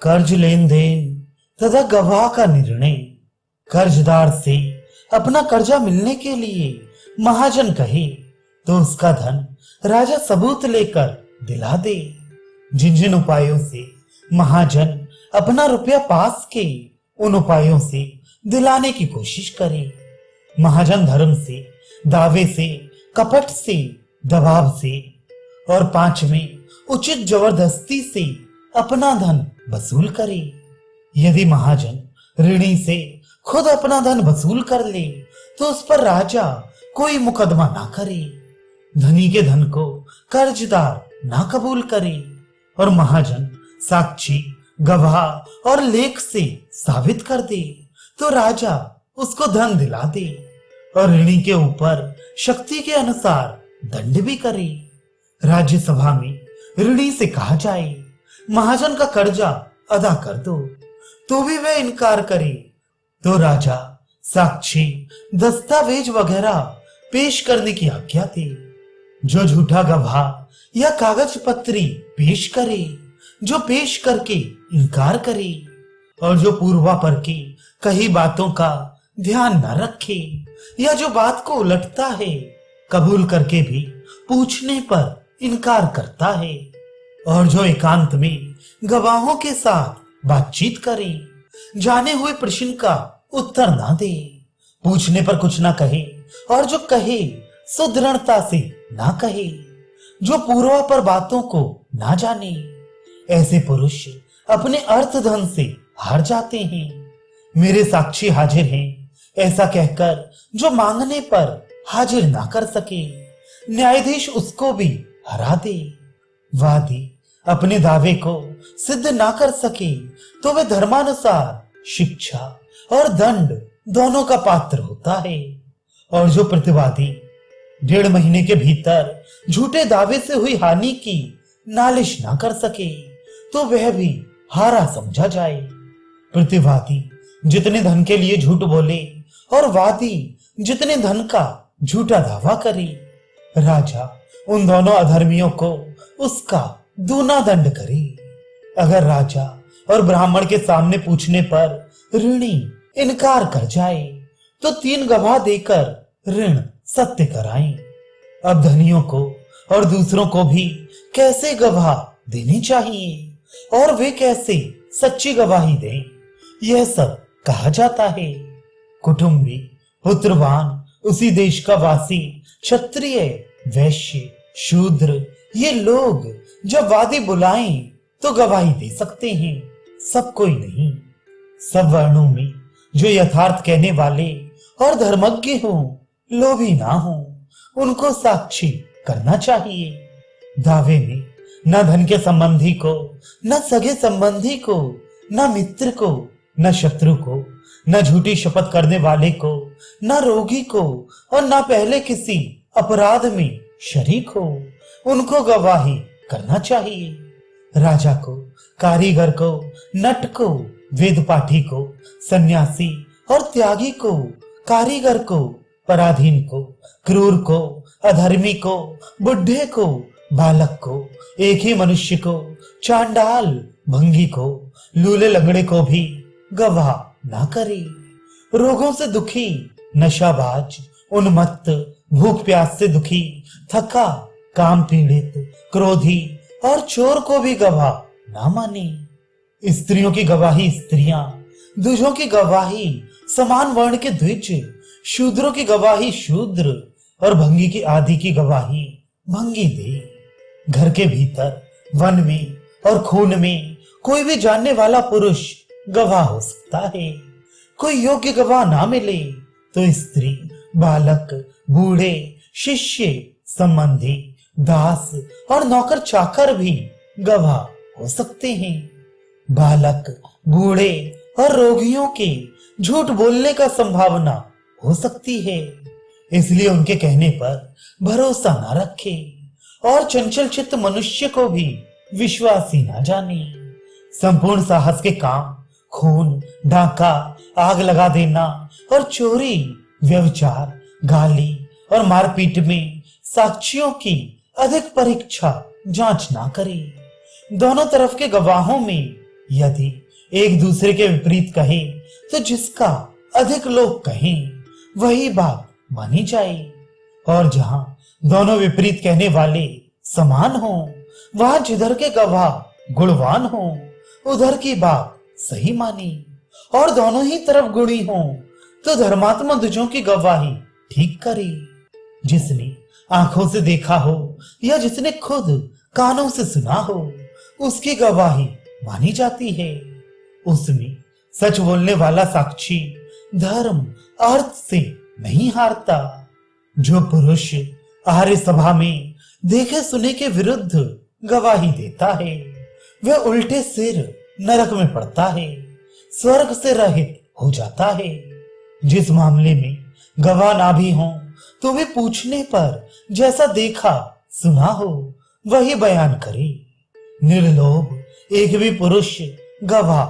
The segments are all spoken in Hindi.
कर्ज लेन देन तथा गवाह का निर्णय। कर्जदार से अपना कर्जा मिलने के लिए महाजन कहे तो उसका धन राजा सबूत लेकर दिला दे। जिन जिन उपायों से महाजन अपना रुपया पास के, उन उपायों से दिलाने की कोशिश करे। महाजन धर्म से, दावे से, कपट से, दबाव से और पांचवें उचित जबरदस्ती से अपना धन वसूल करे। यदि महाजन ऋणी से खुद अपना धन वसूल कर ले तो उस पर राजा कोई मुकदमा ना करे। धनी के धन को कर्जदार ना कबूल करे और महाजन साक्षी, गवाह और लेख से साबित कर दे तो राजा उसको धन दिला दे और ऋणी के ऊपर शक्ति के अनुसार दंड भी करे। राज्यसभा में ऋणी से कहा जाए महाजन का कर्जा अदा कर दो, तो भी वह इनकार करे तो राजा साक्षी, दस्तावेज वगैरह पेश करने की आज्ञा दे। जो झूठा गवाह या कागज पत्री पेश करे, जो पेश करके इनकार करे और जो पूर्वापर की कही बातों का ध्यान न रखे या जो बात को उलटता है, कबूल करके भी पूछने पर इनकार करता है और जो एकांत में गवाहों के साथ बातचीत करे, जाने हुए प्रश्न का उत्तर ना दे, पूछने पर कुछ ना कहे और जो कहे सो दृढ़ता से ना कहे, जो पूर्वापर बातों को ना जाने, ऐसे पुरुष अपने अर्थ धन से हार जाते हैं। मेरे साक्षी हाजिर हैं ऐसा कहकर जो मांगने पर हाजिर ना कर सके, न्यायाधीश उसको भी हरा दे। वादी अपने दावे को सिद्ध ना कर सके तो वह धर्मानुसार शिक्षा और दंड दोनों का पात्र होता है। और जो प्रतिवादी 1.5 महीने के भीतर झूठे दावे से हुई हानि की नालिश ना कर सके तो वह भी हारा समझा जाए। प्रतिवादी जितने धन के लिए झूठ बोले और वादी जितने धन का झूठा दावा करे, राजा उन दोनों अधर्मियों को उसका दूना दंड करे। अगर राजा और ब्राह्मण के सामने पूछने पर ऋणी इनकार कर जाए तो 3 गवाह देकर ऋण सत्य कराएं। अब धनियों को और दूसरों को भी कैसे गवाह देने चाहिए और वे कैसे सच्ची गवाही दें, यह सब कहा जाता है। कुटुंबी, पुत्रवान, उसी देश का वासी, क्षत्रिय, वैश्य, शूद्र, ये लोग जब वादी बुलाएं तो गवाही दे सकते हैं, सब कोई नहीं। सब वर्णों में जो यथार्थ कहने वाले और धर्मज्ञ हों, लोभी ना हों, उनको साक्षी करना चाहिए। दावे में न धन के संबंधी को, न सगे संबंधी को, न मित्र को, न शत्रु को, न झूठी शपथ करने वाले को, न रोगी को और न पहले किसी अपराध में शरीक हो, उनको गवाही करना चाहिए। राजा को, कारीगर को, नट को, वेद पाठी को, सन्यासी और त्यागी को, कारीगर को, पराधीन को, क्रूर को, अधर्मी को, बुढ़े को, बालक को, एक ही मनुष्य को, चांडाल, भंगी को, लूले लंगड़े को भी गवाह ना करे। रोगों से दुखी, नशाबाज, उन्मत्त, भूख प्यास से दुखी, थका, काम पीड़ित, क्रोधी और चोर को भी गवाह ना माने। स्त्रियों की गवाही स्त्रियां, द्विजों की गवाही समान वर्ण के द्विज, शूद्रों की गवाही शूद्र और भंगी की आदि की गवाही भंगी दे। घर के भीतर, वन में और खून में कोई भी जानने वाला पुरुष गवाह हो सकता है। कोई योग्य गवाह ना मिले तो स्त्री, बालक, बूढ़े, शिष्य, संबंधी, दास और नौकर चाकर भी गवाह हो सकते हैं। बालक, बूढ़े और रोगियों के झूठ बोलने का संभावना हो सकती है, इसलिए उनके कहने पर भरोसा ना रखे और चंचल चित्त मनुष्य को भी विश्वासी ना जाने। संपूर्ण साहस के काम खून, डाका, आग लगा देना और चोरी, व्यभिचार, गाली और मारपीट में साक्षियों की अधिक परीक्षा जांच ना करे। दोनों तरफ के गवाहों में यदि एक दूसरे के विपरीत कहे तो जिसका अधिक लोग कहें वही बात मानी जाए, और जहां दोनों विपरीत कहने वाले समान हो, वहां जिधर के गवाह गुणवान हो उधर की बात सही मानी, और दोनों ही तरफ गुणी हो तो धर्मात्मा दुजों की गवाही ठीक करे। जिसने आंखों से देखा हो या जिसने खुद कानों से सुना हो उसकी गवाही मानी जाती है। उसमें सच बोलने वाला साक्षी धर्म अर्थ से नहीं हारता। जो पुरुष आर्य सभा में देखे सुने के विरुद्ध गवाही देता है वह उल्टे सिर नरक में पड़ता है, स्वर्ग से रहित हो जाता है। जिस मामले में गवाह ना भी हो तो भी पूछने पर जैसा देखा सुना हो वही बयान करे। निर्लोभ एक भी पुरुष गवाह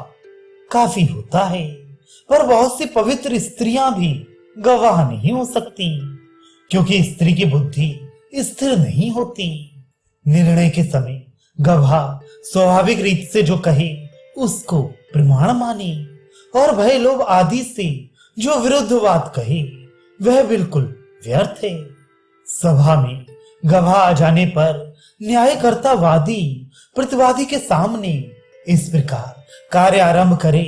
काफी होता है, पर बहुत सी पवित्र स्त्रियां भी गवाह नहीं हो सकती, क्योंकि स्त्री की बुद्धि स्थिर नहीं होती। निर्णय के समय गवाह स्वाभाविक रीत से जो कहे उसको प्रमाण माने, और भय लोभ आदि से जो विरुद्धवाद कहे वह बिल्कुल व्यर्थ है। सभा में गवाह आ जाने पर न्यायकर्ता वादी प्रतिवादी के सामने इस प्रकार कार्य आरंभ करे,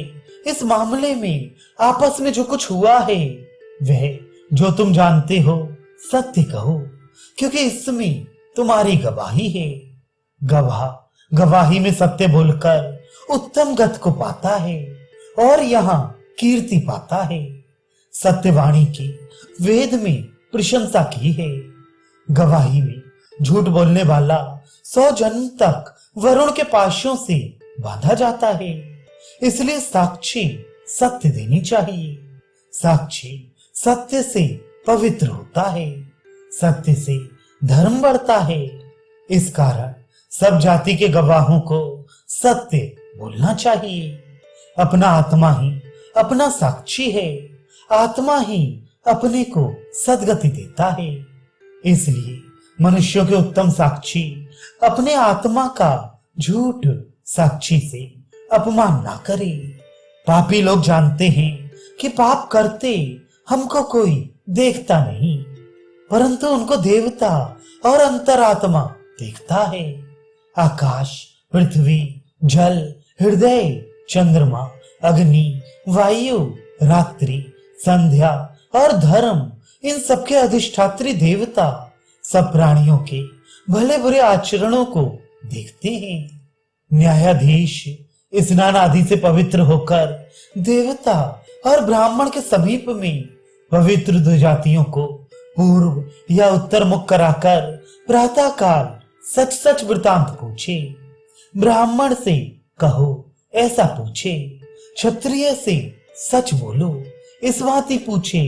इस मामले में आपस में जो कुछ हुआ है वह जो तुम जानते हो सत्य कहो, क्योंकि इसमें तुम्हारी गवाही है। गवाह गवाही में सत्य बोलकर उत्तम गत को पाता है और यहाँ कीर्ति पाता है। सत्यवाणी की वेद में प्रशंसा की है। गवाही में झूठ बोलने वाला 100 जन्म तक वरुण के पाशों से बांधा जाता है, इसलिए साक्षी सत्य देनी चाहिए। साक्षी सत्य से पवित्र होता है, सत्य से धर्म बढ़ता है। इस कारण सब जाति के गवाहों को सत्य बोलना चाहिए। अपना आत्मा ही अपना साक्षी है, आत्मा ही अपने को सद्गति देता है। इसलिए मनुष्यों के उत्तम साक्षी अपने आत्मा का झूठ साक्षी से अपमान ना करे। पापी लोग जानते हैं कि पाप करते हमको कोई देखता नहीं, परंतु उनको देवता और अंतरात्मा देखता है। आकाश, पृथ्वी, जल, हृदय, चंद्रमा, अग्नि, वायु, रात्रि, संध्या और धर्म, इन सबके अधिष्ठात्री देवता सब प्राणियों के भले बुरे आचरणों को देखते हैं। न्यायाधीश स्नान आदि से पवित्र होकर देवता और ब्राह्मण के समीप में पवित्र दो जातियों को पूर्व या उत्तर मुख कराकर प्रातः काल सच सच वृतांत पूछे। ब्राह्मण से कहो ऐसा पूछे, क्षत्रिय से सच बोलो इस भांति पूछे,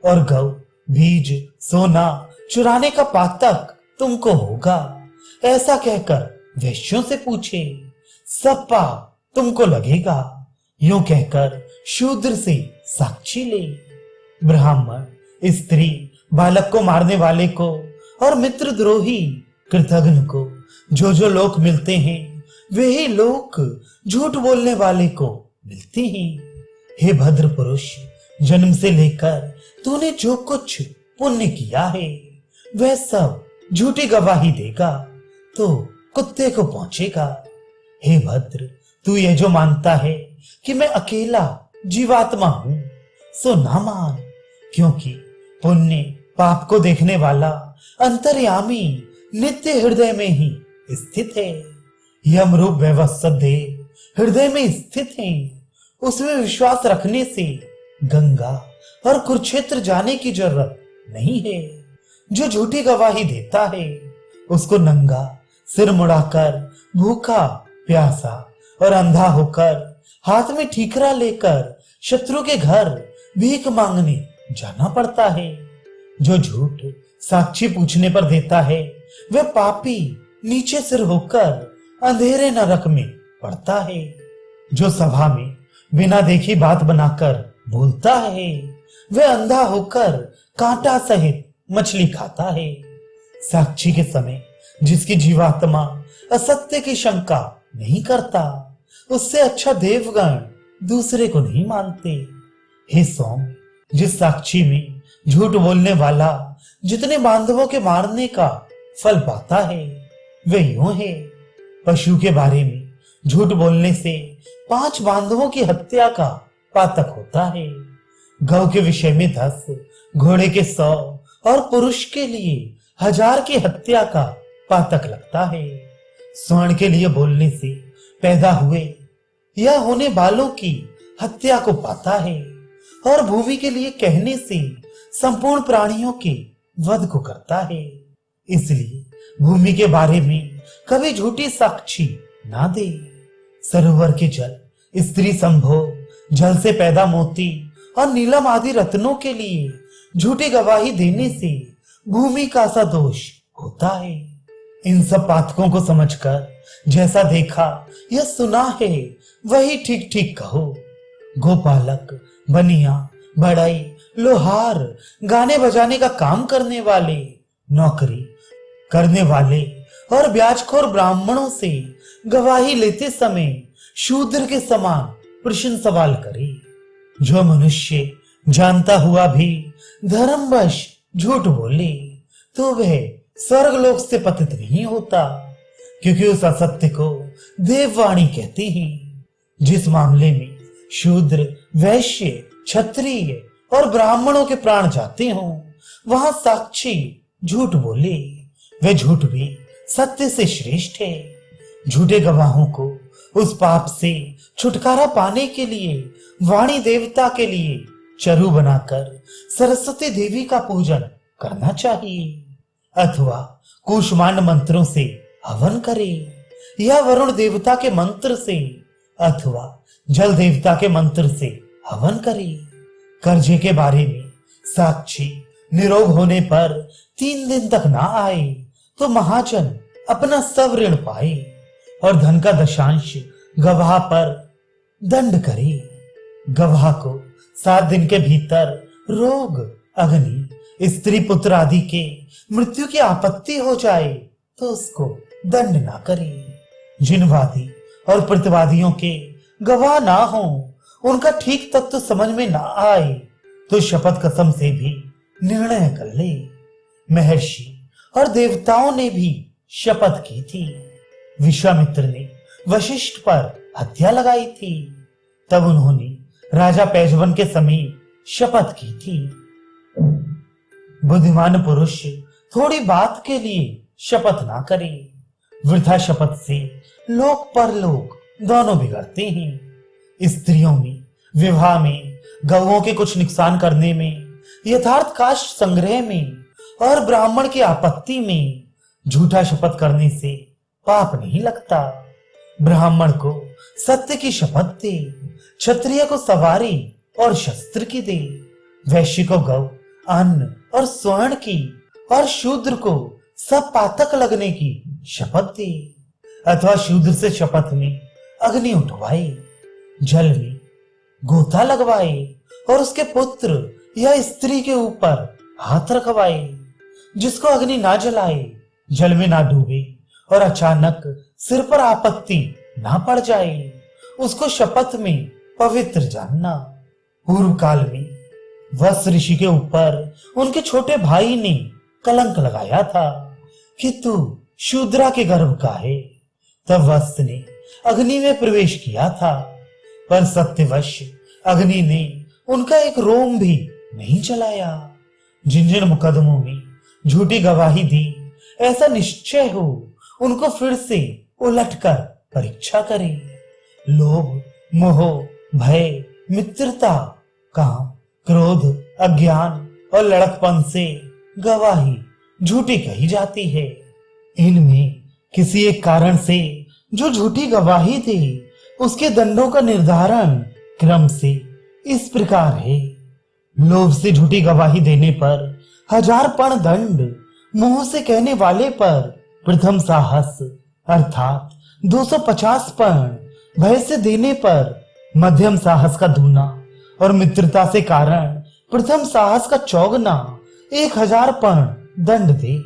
और गौ, बीज, सोना चुराने का पातक तुमको होगा ऐसा कहकर वैश्यों से पूछे, सब पाप तुमको लगेगा यूं कहकर शूद्र से साक्षी ले। ब्राह्मण स्त्री बालक को मारने वाले को और मित्रद्रोही कृतघ्न को जो लोक मिलते हैं वे ही लोक झूठ बोलने वाले को मिलते हैं। हे भद्र पुरुष, जन्म से लेकर तूने जो कुछ पुण्य किया है वह सब झूठी गवाही देगा तो कुत्ते को पहुंचेगा। हे भद्र, तू ये जो मानता है कि मैं अकेला जीवात्मा हूं सो ना मान, क्योंकि पुण्य पाप को देखने वाला अंतर्यामी नित्य हृदय में ही स्थित है। यम रूप वैवस्वत देव हृदय में स्थित है। उसमें विश्वास रखने से गंगा और कुरुक्षेत्र जाने की जरूरत नहीं है। जो झूठी गवाही देता है उसको नंगा सिर मुड़ाकर, भूखा प्यासा और अंधा होकर, हाथ में ठीकरा लेकर शत्रु के घर भीख मांगने जाना पड़ता है। जो झूठ साक्षी पूछने पर देता है वह पापी नीचे सिर होकर अंधेरे नरक में पड़ता है। जो सभा में बिना देखी बात बनाकर बोलता है वह अंधा होकर कांटा सहित मछली खाता है। साक्षी के समय जिसकी जीवात्मा असत्य की शंका नहीं करता उससे अच्छा देवगण दूसरे को नहीं मानते। हे सोम, जिस साक्षी में झूठ बोलने वाला जितने बांधवों के मारने का फल पाता है, वे यूं है। पशु के बारे में झूठ बोलने से 5 बांधवों की हत्या का पातक होता है। गौ के विषय में 10, घोड़े के 100 और पुरुष के लिए 1000 की हत्या का पातक लगता है। स्वर्ण के लिए बोलने से पैदा हुए या होने वालों की हत्या को पाता है, और भूमि के लिए कहने से संपूर्ण प्राणियों के वध को करता है। इसलिए भूमि के बारे में कभी झूठी साक्षी ना दे। सरोवर के जल, स्त्री संभोग, जल से पैदा मोती और नीलम आदि रत्नों के लिए झूठी गवाही देने से भूमि का सा दोष होता है। इन सब पातकों को समझकर जैसा देखा या सुना है वही ठीक ठीक कहो। गोपालक, बनिया, बढ़ई, लोहार, गाने बजाने का काम करने वाले, नौकरी करने वाले और ब्याजखोर ब्राह्मणों से गवाही लेते समय शूद्र के समान प्रश्न सवाल करे। जो मनुष्य जानता हुआ भी धर्मवश झूठ बोले तो वह स्वर्गलोक से पतित नहीं होता, क्योंकि उस असत्य को देववाणी कहते हैं। जिस मामले में शूद्र, वैश्य, क्षत्रिय और ब्राह्मणों के प्राण जाते हों, वहां साक्षी झूठ बोले, वह झूठ भी सत्य से श्रेष्ठ है। झूठे गवाहों को उस पाप से छुटकारा पाने के लिए वाणी देवता के लिए चरु बनाकर सरस्वती देवी का पूजन करना चाहिए, अथवा कूष्मांड मंत्रों से हवन करे, या वरुण देवता के मंत्र से अथवा जल देवता के मंत्र से हवन करे। कर्जे के बारे में साक्षी निरोग होने पर 3 दिन तक ना आए तो महाजन अपना सब ऋण पाए, और धन का दशांश गवाह पर दंड करे। गवाह को 7 दिन के भीतर रोग, अग्नि, स्त्री पुत्र आदि के मृत्यु की आपत्ति हो जाए तो उसको दंड ना करे। जिन वादी और प्रतिवादियों के गवाह ना हो, उनका ठीक तत्व समझ में ना आए तो शपथ कसम से भी निर्णय कर ले। महर्षि और देवताओं ने भी शपथ की थी। विश्वामित्र ने वशिष्ठ पर हत्या लगाई थी, तब उन्होंने राजा पैजवन के समीप शपथ की थी। बुद्धिमान पुरुष थोड़ी बात के लिए शपथ ना करे। वृथा शपथ से लोक परलोक दोनों बिगड़ते हैं। स्त्रियों में, विवाह में, गौओं के कुछ नुकसान करने में, यथार्थ काष्ठ संग्रह में और ब्राह्मण की आपत्ति में झूठा शपथ करने से पाप नहीं लगता। ब्राह्मण को सत्य की शपथ दे, क्षत्रिय को सवारी और शस्त्र की दे, वैश्य को गौ, अन्न और स्वर्ण की, और शूद्र को सब पातक लगने की शपथ दे, अथवा शूद्र से शपथ में अग्नि उठवाए, जल में गोता लगवाए और उसके पुत्र या स्त्री के ऊपर हाथ रखवाए। जिसको अग्नि ना जलाए, जल में ना डूबे और अचानक सिर पर आपत्ति ना पड़ जाए, उसको शपथ में पवित्र जानना। पूर्व काल में वत्स ऋषि के ऊपर उनके छोटे भाई ने कलंक लगाया था कि तू शूद्रा के गर्भ का है। तब वत्स ने अग्नि में प्रवेश किया था, पर सत्यवश अग्नि ने उनका एक रोम भी नहीं जलाया। जिन जिन मुकदमों में झूठी गवाही दी, ऐसा निश्चय हो उनको फिर से उलटकर परीक्षा करें। लोभ, मोह, भय, मित्रता, काम, क्रोध, अज्ञान और लड़कपन से गवाही झूठी कही जाती है। इनमें किसी एक कारण से जो झूठी गवाही दे, उसके दंडों का निर्धारण क्रम से इस प्रकार है। लोभ से झूठी गवाही देने पर 1000 पण दंड, मुंह से कहने वाले पर प्रथम साहस अर्थात 250 पण, भय से देने पर मध्यम साहस का दूना और मित्रता से कारण प्रथम साहस का चौगुना 1000 पण दंड दे।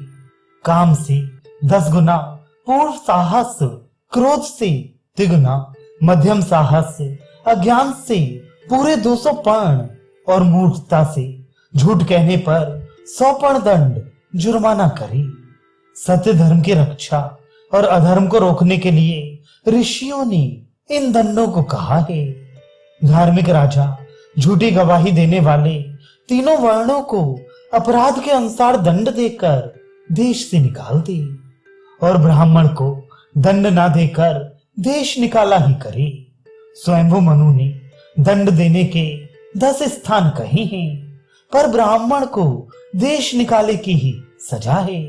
काम से 10 गुना पूर्व साहस, क्रोध से तिगुना मध्यम साहस अज्ञान से पूरे 200 पर्ण और मूर्खता से झूठ कहने पर 100 पर्ण दंड जुर्माना करे। सत्य धर्म की रक्षा और अधर्म को रोकने के लिए ऋषियों ने इन दंडों को कहा है। धार्मिक राजा झूठी गवाही देने वाले तीनों वर्णों को अपराध के अनुसार दंड देकर देश से निकाल दे और ब्राह्मण को दंड ना देकर देश निकाला ही करे। स्वयंभू मनु ने दंड देने के 10 स्थान कहे हैं, पर ब्राह्मण को देश निकाले की ही सजा है।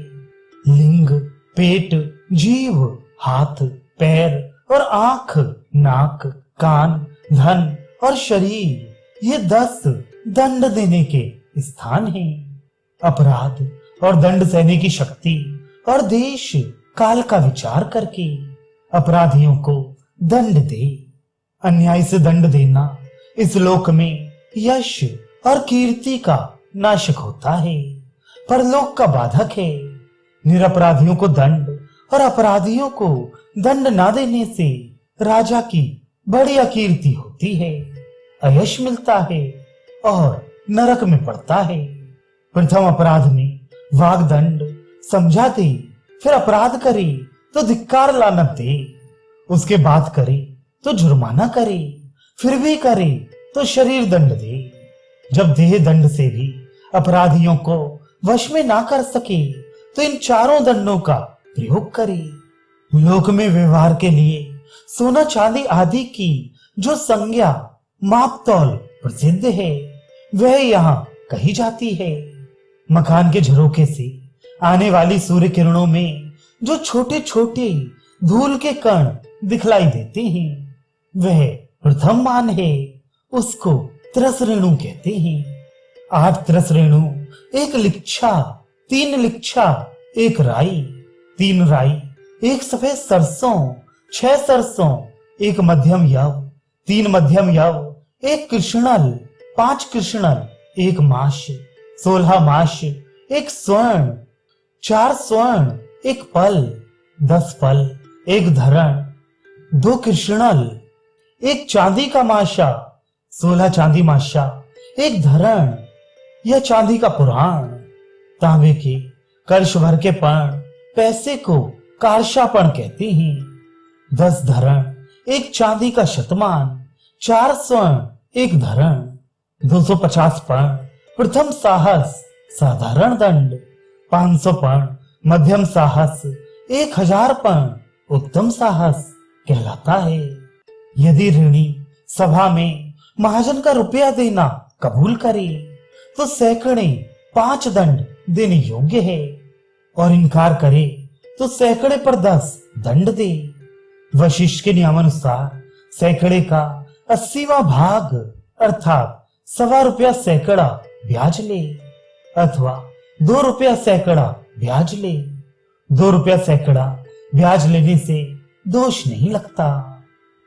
लिंग, पेट, जीव, हाथ, पैर और आंख, नाक, कान, धन और शरीर, ये 10 दंड देने के स्थान हैं। अपराध और दंड सहने की शक्ति और देश काल का विचार करके अपराधियों को दंड दे। अन्याय से दंड देना इस लोक में यश और कीर्ति का नाशक होता है, परलोक का बाधक है। निरपराधियों को दंड और अपराधियों को दंड ना देने से राजा की बड़ी अकीर्ति होती है, अयश मिलता है और नरक में पड़ता है। प्रथम अपराध में वाग्दंड समझा दे, फिर अपराध करे तो धिक्कार लानत दे, उसके बाद करे तो जुर्माना करे, फिर भी करे तो शरीर दंड दे। जब देह दंड से भी अपराधियों को वश में ना कर सके तो इन चारों दंडों का प्रयोग करे। लोक में व्यवहार के लिए सोना चांदी आदि की जो संज्ञा माप तौल प्रसिद्ध है वह यहाँ कही जाती है। मकान के झरोखे से आने वाली सूर्य किरणों में जो छोटे छोटे धूल के कण दिखलाई देते हैं वह प्रथम मान है, उसको त्रस रेणु कहते हैं। 8 त्रस रेणु, 1 लिच्छा, 3 लिच्छा, 1 राई, 3 राई, 1 सफेद सरसों, 6 सरसों, 1 मध्यम यव, 3 मध्यम यव, 1 कृष्णल, 5 कृष्णल, 1 माश, 16 माश, 1 स्वर्ण, 4 स्वर्ण, 1 पल, 10 पल, 1 धरण, 2 कृष्णल, 1 चांदी का माशा, 16 चांदी माशा, 1 धरण, यह चांदी का पुराण। तांबे के कलश भर के पर्ण पैसे को कारशापण कहते हैं। 10 धरण, 1 चांदी का शतमान, 4 स्वर्ण, 1 धरण, 250 पर्ण प्रथम साहस साधारण दंड, 500 पर्ण मध्यम साहस, 1000 पर्ण उत्तम साहस कहलाता है। यदि ऋणी सभा में महाजन का रुपया देना कबूल करे तो सैकड़े 5 दंड देने योग्य है और इनकार करे तो सैकड़े पर 10 दंड दे। वशिष्ठ के नियमानुसार सैकड़े का 80वां भाग अर्थात ₹1.25 सैकड़ा ब्याज ले अथवा ₹2 सैकड़ा ब्याज ले। ₹2 सैकड़ा ब्याज लेने से दोष नहीं लगता।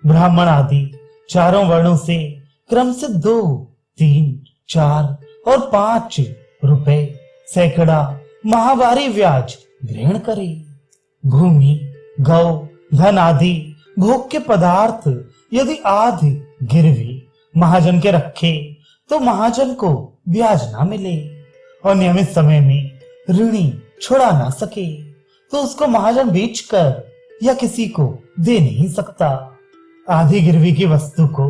ब्राह्मण आदि चारों वर्णों से क्रम से 2, 3, 4 और 5 रुपए सैकड़ा माहवारी ब्याज ग्रहण करे। भूमि, गौ, धन आदि भोग के पदार्थ यदि आदि गिरवी महाजन के रखे तो महाजन को ब्याज ना मिले और नियमित समय में ऋणी छुड़ा ना सके तो उसको महाजन बेचकर या किसी को दे नहीं सकता। आधी गिरवी की वस्तु को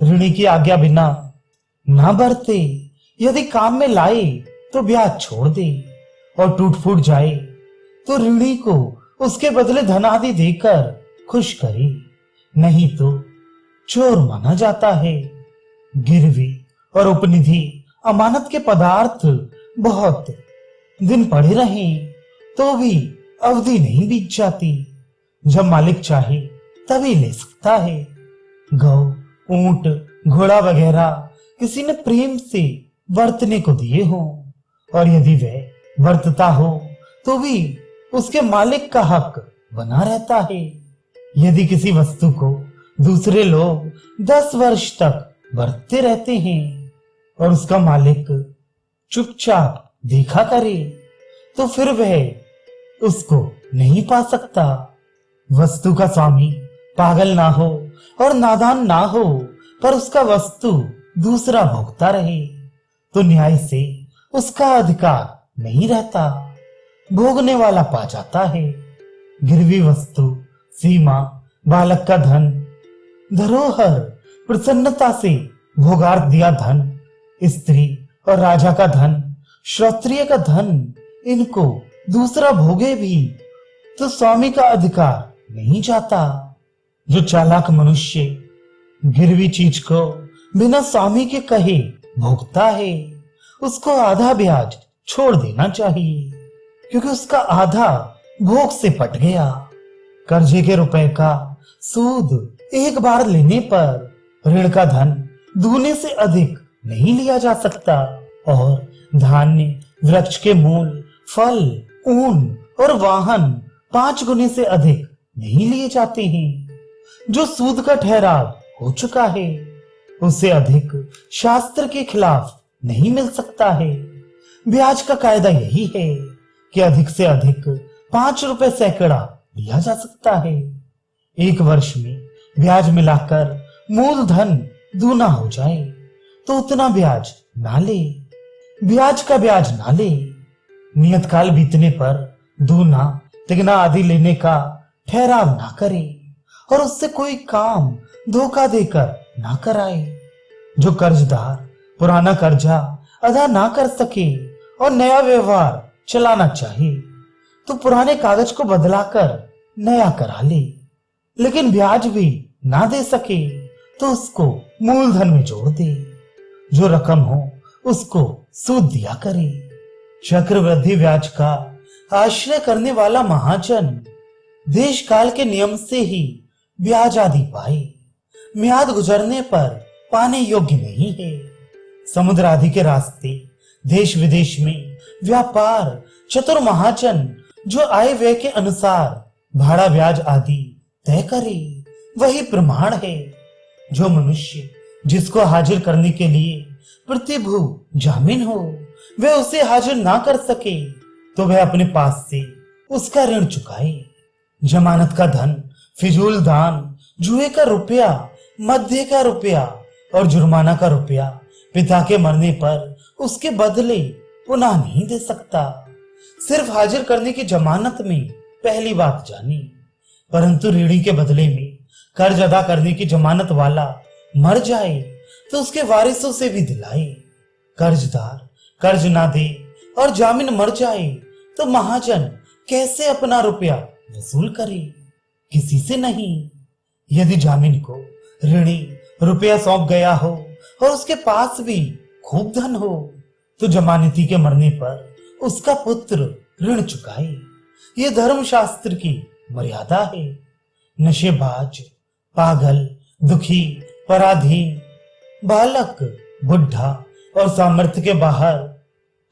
ऋणी की आज्ञा बिना ना बरते यदि काम में लाए तो ब्याज छोड़ दे और टूट फूट जाए तो ऋणी को उसके बदले धन आदि देकर खुश करे, नहीं तो चोर माना जाता है। गिरवी और उपनिधि अमानत के पदार्थ बहुत दिन पड़े रहे तो भी अवधि नहीं बीत जाती। जब मालिक चाहे तभी ले सकता है। गौ, ऊंट, घोड़ा वगैरह किसी ने प्रेम से बरतने को दिए हो और यदि वह बरतता हो तो भी उसके मालिक का हक बना रहता है। यदि किसी वस्तु को दूसरे लोग 10 वर्ष तक बरतते रहते हैं और उसका मालिक चुपचाप देखा करे तो फिर वह उसको नहीं पा सकता। वस्तु का स्वामी पागल ना हो और नादान ना हो, पर उसका वस्तु दूसरा भोगता रहे, तो न्याय से उसका अधिकार नहीं रहता, भोगने वाला पा जाता है। गिरवी वस्तु, सीमा, बालक का धन, धरोहर, प्रसन्नता से भोगार्थ दिया धन, स्त्री और राजा का धन, क्षत्रिय का धन, इनको दूसरा भोगे भी तो स्वामी का अधिकार नहीं जाता। जो चालाक मनुष्य गिरवी चीज को बिना स्वामी के कहे भोगता है, उसको आधा ब्याज छोड़ देना चाहिए, क्योंकि उसका आधा भोग से पट गया। कर्जे के रुपए का सूद एक बार लेने पर ऋण का धन दूने से अधिक नहीं लिया जा सकता, और धान्य, वृक्ष के मूल, फल, ऊन और वाहन 5 गुने से अधिक नहीं लिए जाते हैं। जो सूद का ठहराव हो चुका है, उससे अधिक शास्त्र के खिलाफ नहीं मिल सकता है। ब्याज का कायदा यही है कि अधिक से अधिक 5 रुपए सैकड़ा लिया जा सकता है। एक वर्ष में ब्याज मिलाकर मूलधन दूना हो जाए तो उतना ब्याज ना ले, ब्याज का ब्याज ना ले। नियत काल बीतने पर दूना, तिगना आदि लेने का ठहराव ना करे, और उससे कोई काम धोखा देकर ना कराए। जो कर्जदार पुराना कर्जा अदा ना कर सके और नया व्यवहार चलाना चाहे, तो पुराने कागज को बदलाकर नया करा ले, लेकिन ब्याज भी ना दे सके तो उसको मूलधन में जोड़ दे। जो रकम हो उसको सूद दिया करे। चक्रवृद्धि ब्याज का आश्रय करने वाला महाजन देश काल के नियम से ही ब्याज आदि पाए, म्याद गुजरने पर पाने योग्य नहीं है। समुद्र आदि के रास्ते, देश विदेश में व्यापार चतुर महाजन जो आय व्यय के अनुसार भाड़ा ब्याज आदि तय करे, वही प्रमाण है। जो मनुष्य जिसको हाजिर करने के लिए प्रतिभू जामीन हो, वह उसे हाजिर ना कर सके तो वह अपने पास से उसका ऋण चुकाए। जमानत का धन, फिजूल दान, जुए का रुपया, मध्य का रुपया और जुर्माना का रुपया पिता के मरने पर उसके बदले पुनः नहीं दे सकता। सिर्फ हाजिर करने की जमानत में पहली बात जानी, परंतु ऋणी के बदले में कर्ज अदा करने की जमानत वाला मर जाए तो उसके वारिसों से भी दिलाए। कर्जदार कर्ज ना दे और जामीन मर जाए तो महाजन कैसे अपना रुपया वसूल करे? किसी से नहीं। यदि जामीन को ऋणी रुपया सौंप गया हो और उसके पास भी खूब धन हो, तो जमानती के मरने पर उसका पुत्र ऋण चुकाए। ये धर्मशास्त्र की मर्यादा है। नशेबाज, पागल, दुखी, पराधीन, बालक, बुढ़ा और सामर्थ्य के बाहर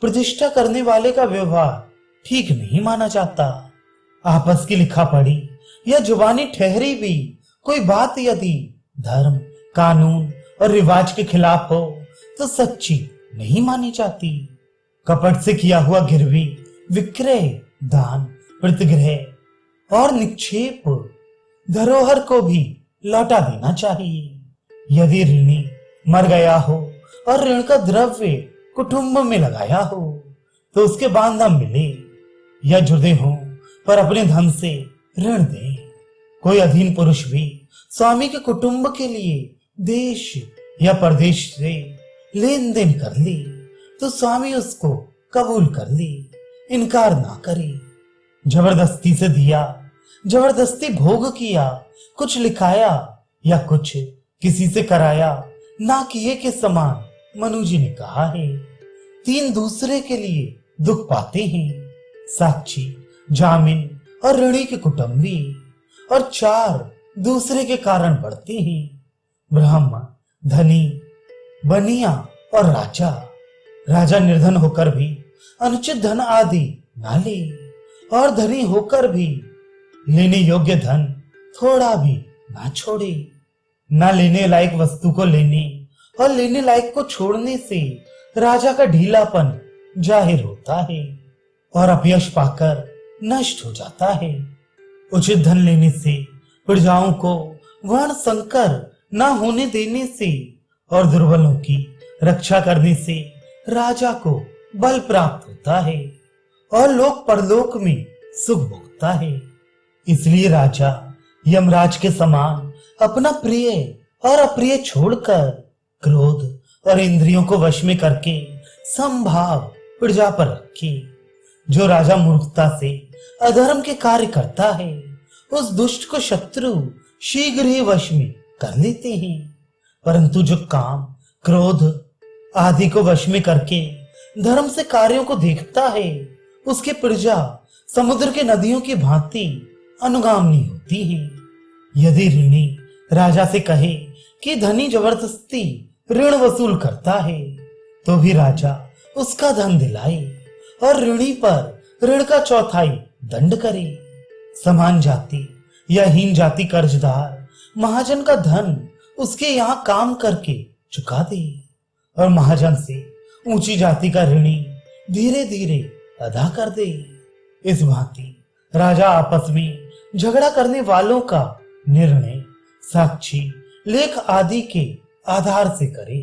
प्रतिष्ठा करने वाले का व्यवहार ठीक नहीं माना जाता। आपस की लिखा पढ़ी या जुबानी ठहरी भी कोई बात यदि धर्म, कानून और रिवाज के खिलाफ हो तो सच्ची नहीं मानी जाती। कपट से किया हुआ गिरवी, विक्रय, दान, प्रतिग्रह और निक्षेप धरोहर को भी लौटा देना चाहिए। यदि ऋणी मर गया हो और ऋण का द्रव्य कुटुंब में लगाया हो तो उसके बाद न मिले या जुड़े हो पर अपने धन से ऋण दे। कोई अधीन पुरुष भी स्वामी के कुटुंब के लिए देश या प्रदेश से लेन देन कर ले तो स्वामी उसको कबूल कर ले, इनकार ना करे। जबरदस्ती से दिया, जबरदस्ती भोग किया, कुछ लिखाया या कुछ किसी से कराया ना किए के समान मनु जी ने कहा है। 3 दूसरे के लिए दुख पाते हैं, साक्षी, जामीन और ऋणी के कुटुंबी, और 4 दूसरे के कारण बढ़ते हैं, ब्राह्मण, धनी, बनिया और राजा। राजा निर्धन होकर भी अनुचित धन आदि ना ले और धनी होकर भी लेने योग्य धन थोड़ा भी ना छोड़े। ना लेने लायक वस्तु को लेने और लेने लायक को छोड़ने से राजा का ढीलापन जाहिर होता है और अपयश पाकर नष्ट हो जाता है। उचित धन लेने से प्रजाओं को वर्ण संकर न होने देने से और दुर्बलों की रक्षा करने से राजा को बल प्राप्त होता है और लोक परलोक में सुख भोगता है। इसलिए राजा यमराज के समान अपना प्रिय और अप्रिय छोड़कर क्रोध और इंद्रियों को वश में करके समभाव प्रजा पर रखे। जो राजा मूर्खता से अधर्म के कार्य करता है उस दुष्ट को शत्रु शीघ्र ही वश में कर लेते हैं, परंतु जो काम क्रोध आदि को वश में करके धर्म से कार्यों को देखता है उसकी प्रजा समुद्र के नदियों की भांति अनुगामी होती है। यदि ऋणी राजा से कहे कि धनी जबरदस्ती ऋण वसूल करता है तो भी राजा उसका धन दिलाए और ऋणी पर ऋण का चौथाई दंड करे। समान जाति या हीन जाति कर्जदार महाजन का धन उसके यहाँ काम करके चुका दे और महाजन से ऊंची जाति का ऋणी धीरे धीरे अदा कर दे। इस भांति राजा आपस में झगड़ा करने वालों का निर्णय साक्षी लेख आदि के आधार से करे।